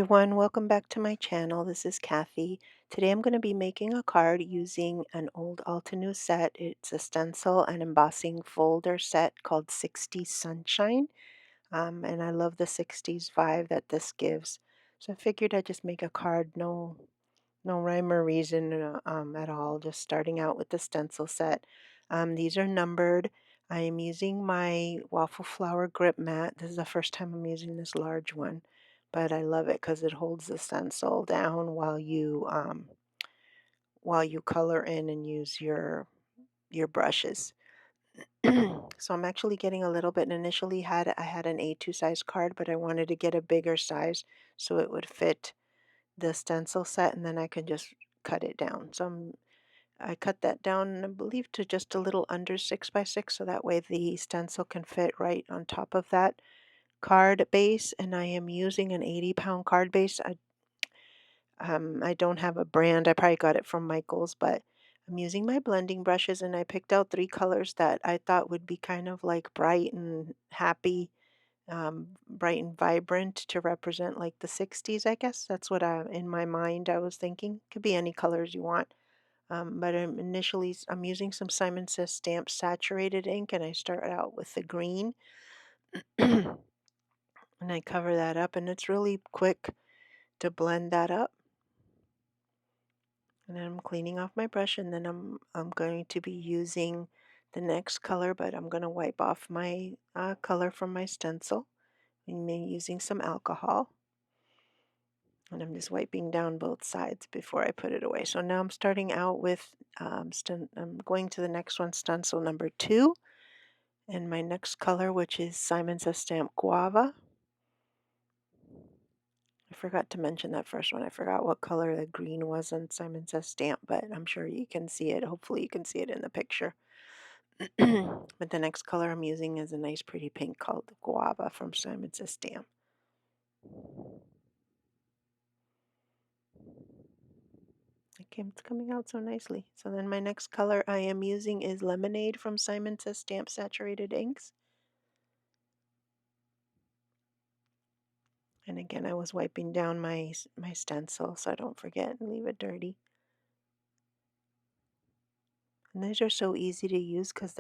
everyone, welcome back to my channel. This is Kathy. Today I'm going to be making a card using an old Altenew set. It's a stencil and embossing folder set called 60s Sunshine. And I love the 60s vibe that this gives. So I figured I'd just make a card, no rhyme or reason at all, just starting out with the stencil set. These are numbered. I am using my waffle flower grip mat. This is the first time I'm using this large one, but I love it because it holds the stencil down while you color in and use your brushes. So I'm actually getting a little bit. Initially, I had an A2 size card, but I wanted to get a bigger size so it would fit the stencil set, and then I could just cut it down. I cut that down, I believe, to just a little under 6 by 6, so that way the stencil can fit right on top of that card base. And I am using an 80-pound card base. I don't have a brand. I probably got it from Michaels, but I'm using my blending brushes, and I picked out 3 colors that I thought would be kind of like bright and happy, bright and vibrant to represent like the 60s, I guess. That's what in my mind I was thinking. Could be any colors you want. But I'm using some Simon Says Stamp saturated ink, and I start out with the green and I cover that up, and it's really quick to blend that up. And then I'm cleaning off my brush, and then I'm going to be using the next color, but I'm going to wipe off my color from my stencil and then using some alcohol. And I'm just wiping down both sides before I put it away. So now I'm starting out with, I'm going to the next one, stencil number 2, and my next color, which is Simon Says Stamp Guava. I forgot to mention that first one. I forgot what color the green was on Simon Says Stamp, but I'm sure you can see it. Hopefully you can see it in the picture. But the next color I'm using is a nice pretty pink called Guava from Simon Says Stamp. It's coming out so nicely. So then my next color I am using is Lemonade from Simon Says Stamp Saturated Inks. And again, I was wiping down my stencil so I don't forget and leave it dirty. And these are so easy to use because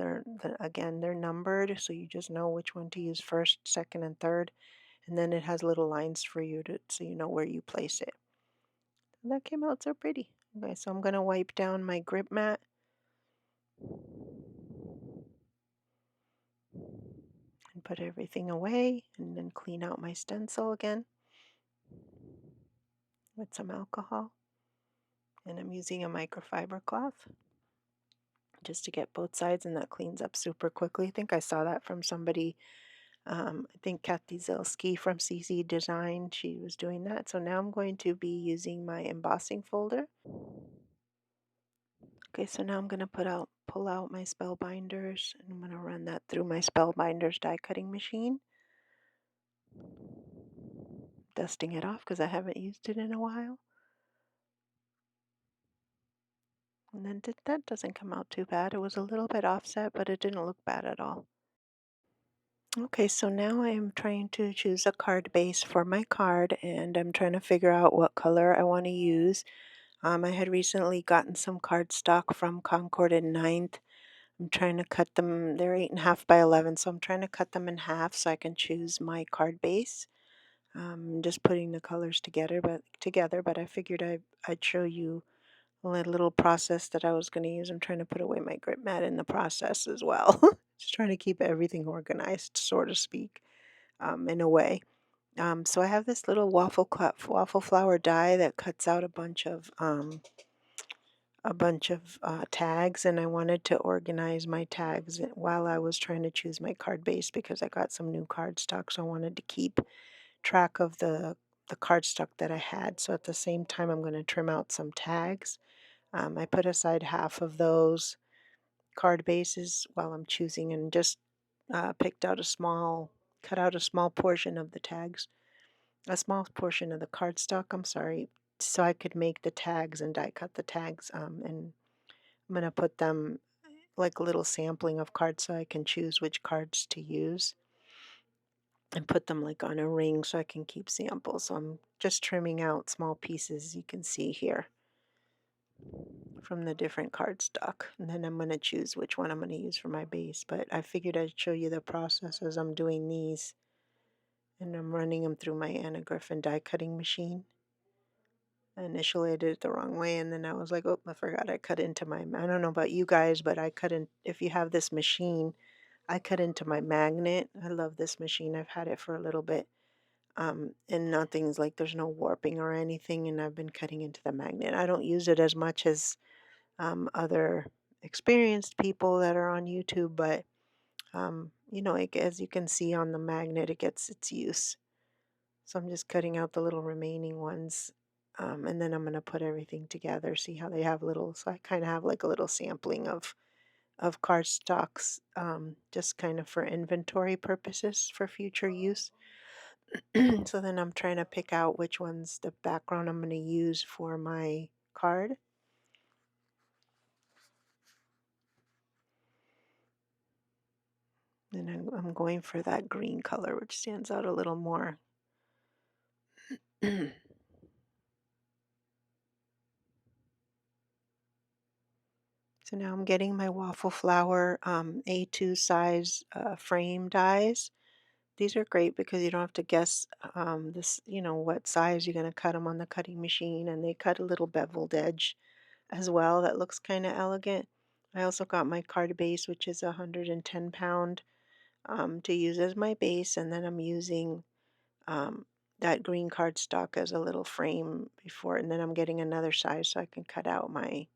again, they're numbered, so you just know which one to use first, second, and third. And then it has little lines for you so you know where you place it. And that came out so pretty. Okay, so I'm going to wipe down my grip mat. And put everything away, and then clean out my stencil again with some alcohol. And I'm using a microfiber cloth just to get both sides, and that cleans up super quickly. I think I saw that from somebody. I think Kathy Zilski from CC Design, she was doing that. So now I'm going to be using my embossing folder. Okay, so now I'm going to pull out my Spellbinders, and I'm going to run that through my Spellbinders die cutting machine. Dusting it off because I haven't used it in a while. And then that doesn't come out too bad. It was a little bit offset, but it didn't look bad at all. Okay, so now I am trying to choose a card base for my card, and I'm trying to figure out what color I want to use. I had recently gotten some cardstock from Concord and Ninth. I'm trying to cut them, they're 8.5 by 11, so I'm trying to cut them in half so I can choose my card base. Just putting the colors together, but I figured I'd show you little process that I was going to use. I'm trying to put away my grip mat in the process as well. Just trying to keep everything organized, so to speak, in a way. So I have this little waffle flower die that cuts out a bunch of tags, and I wanted to organize my tags while I was trying to choose my card base because I got some new cardstock, so I wanted to keep track of the cardstock that I had. So at the same time, I'm going to trim out some tags. I put aside half of those card bases while I'm choosing, and just cut out a small portion of the tags, a small portion of the cardstock, I'm sorry, so I could make the tags and die cut the tags. And I'm going to put them like a little sampling of cards so I can choose which cards to use. and put them like on a ring so I can keep samples. So I'm just trimming out small pieces you can see here from the different cardstock. And then I'm going to choose which one I'm going to use for my base. But I figured I'd show you the process as I'm doing these. And I'm running them through my Anna Griffin die cutting machine. Initially, I did it the wrong way, and then I was like, oh, I forgot I cut into my, I don't know about you guys, but I cut in, if you have this machine, I cut into my magnet. I love this machine. I've had it for a little bit. And nothing's like there's no warping or anything, and I've been cutting into the magnet. I don't use it as much as other experienced people that are on YouTube, but as you can see on the magnet, it gets its use. So I'm just cutting out the little remaining ones, and then I'm going to put everything together. See how they have little, so I kind of have like a little sampling of cardstocks, just kind of for inventory purposes for future use. So then I'm trying to pick out which one's the background I'm going to use for my card. And I'm going for that green color, which stands out a little more. So now I'm getting my waffle flower A2 size frame dies. These are great because you don't have to guess what size you're going to cut them on the cutting machine, and they cut a little beveled edge as well. That looks kind of elegant. I also got my card base, which is 110 pound, to use as my base, and then I'm using um, that green cardstock as a little frame before, and then I'm getting another size so I can cut out my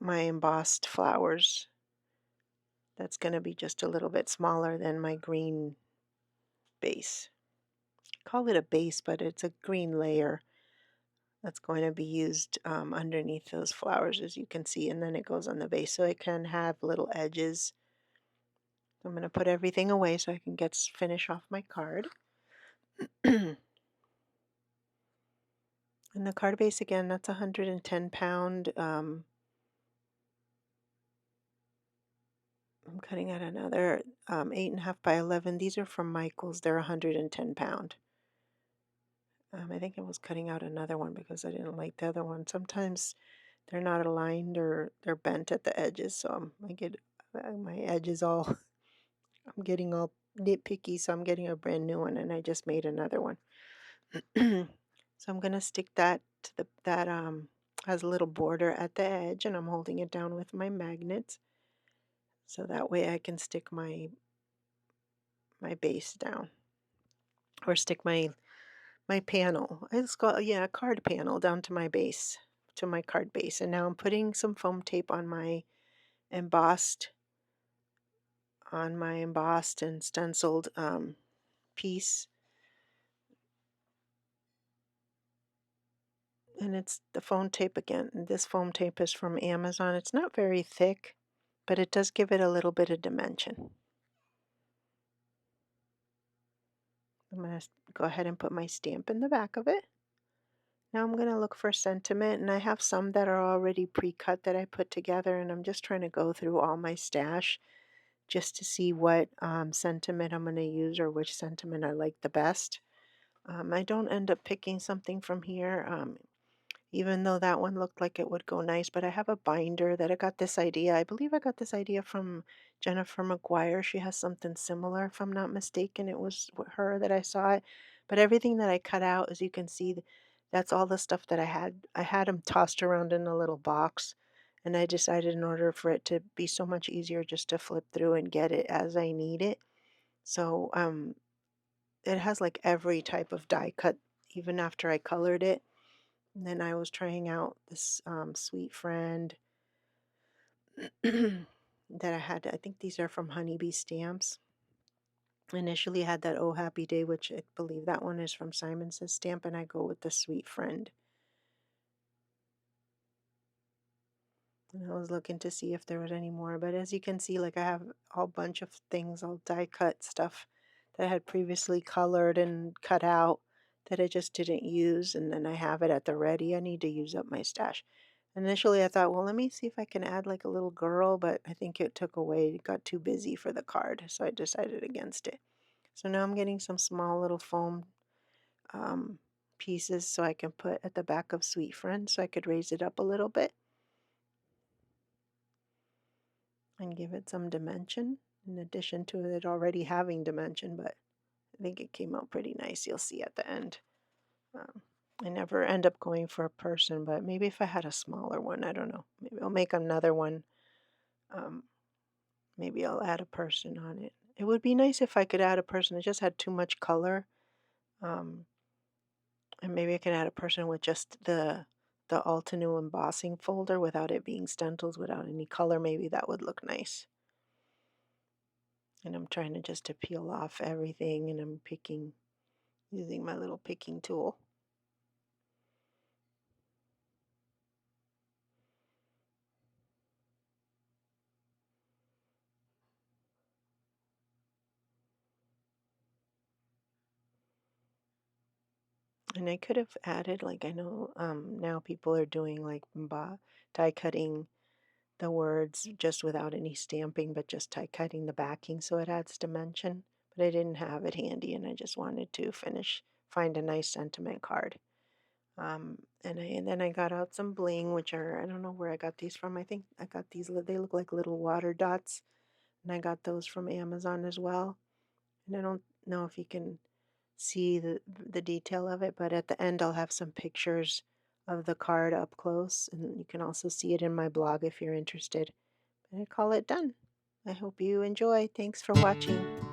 embossed flowers. That's going to be just a little bit smaller than my green base. Call it a base, but it's a green layer that's going to be used underneath those flowers, as you can see, and then it goes on the base, so it can have little edges. I'm going to put everything away so I can finish off my card. And the card base, again, that's 110 pound. I'm cutting out another 8.5 by 11. These are from Michaels. They're 110 pound. I think I was cutting out another one because I didn't like the other one. Sometimes they're not aligned or they're bent at the edges, so I get my edges all, I'm getting all nitpicky, so I'm getting a brand new one, and I just made another one. So I'm gonna stick that to that has a little border at the edge, and I'm holding it down with my magnet, so that way I can stick my base down, or stick my panel. It's called, yeah, a card panel down to my base, to my card base. And now I'm putting some foam tape on my embossed and stenciled piece. And it's the foam tape again. And this foam tape is from Amazon. It's not very thick, but it does give it a little bit of dimension. I'm going to go ahead and put my stamp in the back of it. Now I'm going to look for sentiment, and I have some that are already pre-cut that I put together, and I'm just trying to go through all my stash just to see what sentiment I'm going to use, or which sentiment I like the best. I don't end up picking something from here, even though that one looked like it would go nice, but I have a binder that I got this idea. I believe I got this idea from Jennifer McGuire. She has something similar, if I'm not mistaken. It was her that I saw it. But everything that I cut out, as you can see, that's all the stuff that I had. I had them tossed around in a little box, and I decided in order for it to be so much easier just to flip through and get it as I need it. So it has like every type of die cut, even after I colored it. And then I was trying out this Sweet Friend that I had. I think these are from Honeybee Stamps. Initially, I had that Oh Happy Day, which I believe that one is from Simon Says Stamp, and I go with the Sweet Friend. And I was looking to see if there was any more, but as you can see, like I have a whole bunch of things, all die cut stuff that I had previously colored and cut out that I just didn't use, and then I have it at the ready. I need to use up my stash. Initially, I thought, well, let me see if I can add like a little girl, but I think it took away, it got too busy for the card, so I decided against it. So now I'm getting some small little foam um, pieces so I can put at the back of Sweet Friend so I could raise it up a little bit and give it some dimension in addition to it already having dimension, but I think it came out pretty nice. You'll see at the end. Um, I never end up going for a person, but maybe if I had a smaller one, I don't know. Maybe I'll make another one. Um, Maybe I'll add a person on it. It would be nice if I could add a person. It just had too much color. Um, and maybe I can add a person with just the Altenew embossing folder without it being stencils, without any color. Maybe that would look nice. And I'm trying to just to peel off everything, and I'm picking using my little picking tool. And I could have added, like, I know now people are doing like die cutting the words just without any stamping, but just tie cutting the backing so it adds dimension. But I didn't have it handy, and I just wanted to find a nice sentiment card. And then I got out some bling, which are, I don't know where I got these from. I think I got these. They look like little water dots, and I got those from Amazon as well. And I don't know if you can see the detail of it, but at the end I'll have some pictures of the card up close, and you can also see it in my blog if you're interested. I call it done. I hope you enjoy. Thanks for watching.